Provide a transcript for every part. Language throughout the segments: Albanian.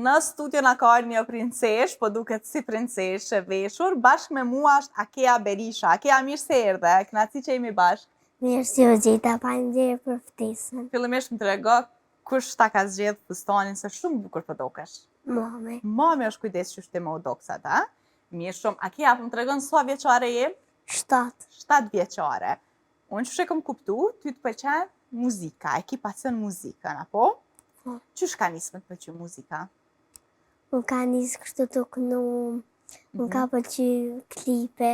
Në studio na ka një princesh, po duket si princesh e veshur, bashkë me mua është Akea Berisha. Akea, mirë se erdhe, kënaqësi që jemi bashkë. Mirë si u gjeta, faleminderit për ftesën. Fillimisht më trego kush ta ka zgjedh fustanin se shumë bukur po dukesh. Mami, Mami është kujdes që shte më udoksat, a? Mirë shumë. Akea, po më tregon sa vjeçare je? 7. 7 vjeçare. Unë që kam kuptu, ty të pëlqen muzika, e ki pasion muzikën, apo? Po. Qysh ka nisë me të pëlqy muzika? Më ka nisë kështu të kënu, më ka pëlqy klipe,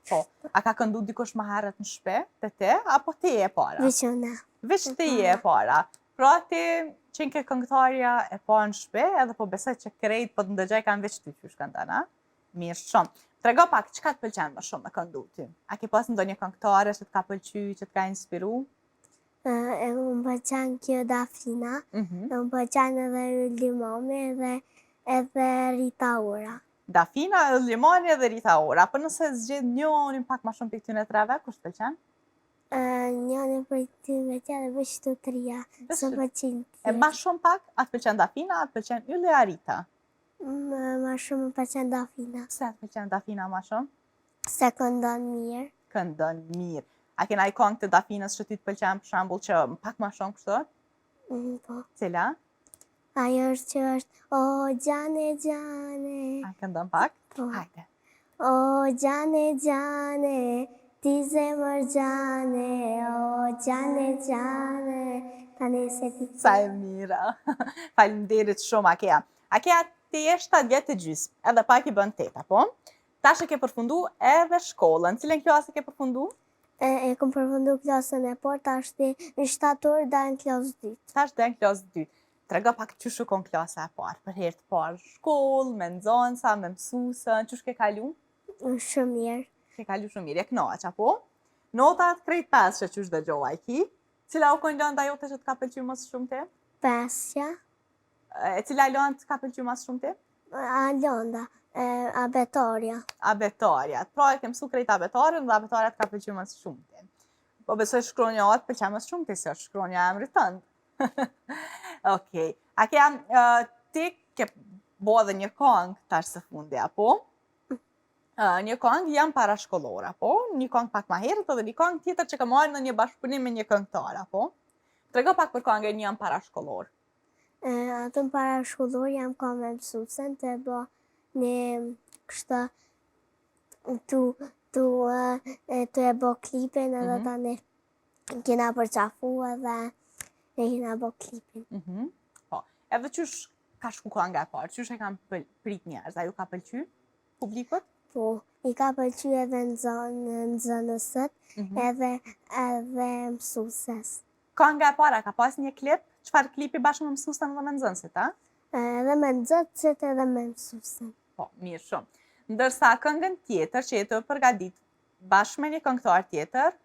Po, a ka këndu dikush më herët në shtëpi, te te, apo ti je e para? veçona. Veç ti je e para. Pra ti qenë ke këngëtarja e parë në shtëpi, edhe po besoj që krejt po të ndëgjaj kanë veç ty qysh këndon, a? Mirë shumë. Trego pak, çka të pëlqen më shumë me këndu ty? A ke pas ndonjë këngëtare që të ka pëlqy, që të ka inspiru? E më pëlqen kjo Dafina, e më pëlqen edhe Ylli Mami edhe Rita Ora. Dafina, Limani dhe Rita Ora. Po nëse zgjedh njërin pak më shumë për këtyne treve, kush të pëlqen? Njënë për ty me tja dhe veç të tria, së pëlqen E ma shumë pak, a të pëlqen Dafina, a të pëlqen Ylli a Rita? Ma shumë më pëlqen Dafina, Pse të pëlqen Dafina ma shumë? se këndon mirë. Këndon mirë. A kena i këngë të Dafinës që ty të pëlqen për shembull që pak më shumë kështu? Po. Cila? Ajo është që është, o gjane, gjane. A këndon pak? Po. Hajde. O gjane, gjane, ti zemër gjane, o gjane, gjane, tani se ti... Sa e mira. Faleminderit shumë, Akea. Akea, ti je 7 vjetë të gjysmë, edhe pak i bën 8, apo? Tash e ke përfundu edhe shkollën. Cilën klasë ke përfundu? E kom përfundu klasën e parë, tash ti në shtator dhe në klasë 2. Tash dhe në klasë 2. Trego pak çu shkon klasa e parë, për herë të parë shkollë, me nxënësa, me mësuesën, çu ke kalu? Shumë mirë. Ke kalu shumë mirë, e kënaq, apo? Notat krejt 5 që çu dëgjova ki. Cila u kon lënda jote që të ka pëlqyer më shumë ti? 5. E cila lëndë të ka pëlqyer më shumë ti? Alonda, abetoria. Abetarja. Pra e ke mësu krejt abetarën dhe abetarja të ka pëlqyer më shumë ti. Po besoj shkronja atë pëlqen më shumë ti se është shkronja e emrit tënd. Okej. Akea, ti ke bo edhe një këngë tash së fundi, apo? Një këngë jam parashkollor, apo? Një këngë pak ma herët edhe një këngë tjetër që ka marrë në një bashkëpunim me një këngëtar, apo? Trego pak për këngën jam parashkollor. Atën parashkollor jam ka me mësuesen të bo një kështë të e bo klipin edhe tani kena përqafu edhe e kena bo klipin. Po, edhe qysh ka shku kënga e parë, qysh e kam prit njerëz, a ju ka pëlqy publikut? Po, i ka pëlqy edhe nxënësët, edhe mësueses. Kënga e para ka pas një klip, çfarë klipi bashkë me mësuesen dhe me nxënësit, a? Edhe me nxënësit edhe me mësuesen. Po, mirë shumë. Ndërsa këngën tjetër që jetë përgadit bashkë me një këngëtar tjetër,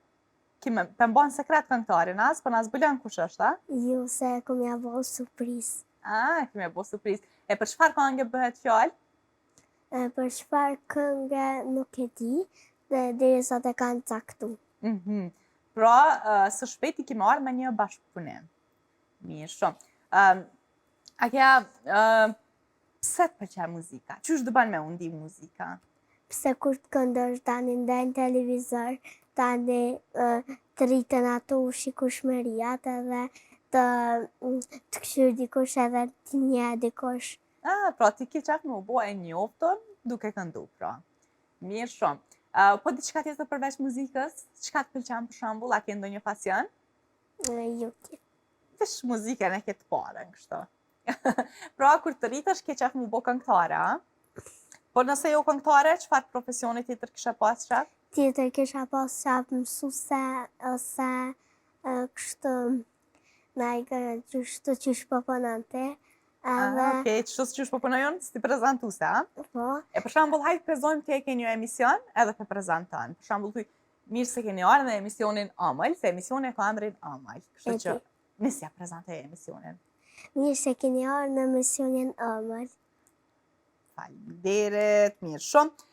kime pëmbon sekret këngëtarin as, po na zbulon kush është, a? Ju se kom ja bo surprizë. Kime bo surprizë. E për çfarë këngë bëhet fjalë? Për çfarë këngë nuk e di, dhe derisa të kanë caktu. Pra, së shpejti ki marrë me një bashkëpunim. Mirë shumë. Akea, pse të pëlqen muzika? Qysh dëban me undi muzika? Pse kur të këndosh tani ndaj në televizor, tani të rritën ato shikueshmëriat edhe të këshyr dikush edhe të nje dikush. Pra ti ki qef më bo e njoftën duke këndu, pra. Mirë shumë. Po diçka tjetër përveç muzikës, çka të pëlqen për shembull, a ke ndonjë pasion? Jo ti. Vesh muzikën e ke të parën, kështu. Pra kur të rritesh ke qef më bo këngëtare, a? Po nëse jo këngëtare, çfarë profesioni tjetër kishe pas qef? Tjetër kisha pas qef mësuese ose kështu qysh po punon ti. Okej, qysh po punojon si prezantuse, a? Po. E për shembull, hajtë prezojmë të e ke një emision edhe për prezenton. Për shembull, thuj, mirë se keni ardhur në emisionin Amël, se emisioni ka emrin Amël. Kështu që nisja prezantoj emisionin. Mirë se keni ardhur në emisionin Amël. Faleminderit, mirë shumë.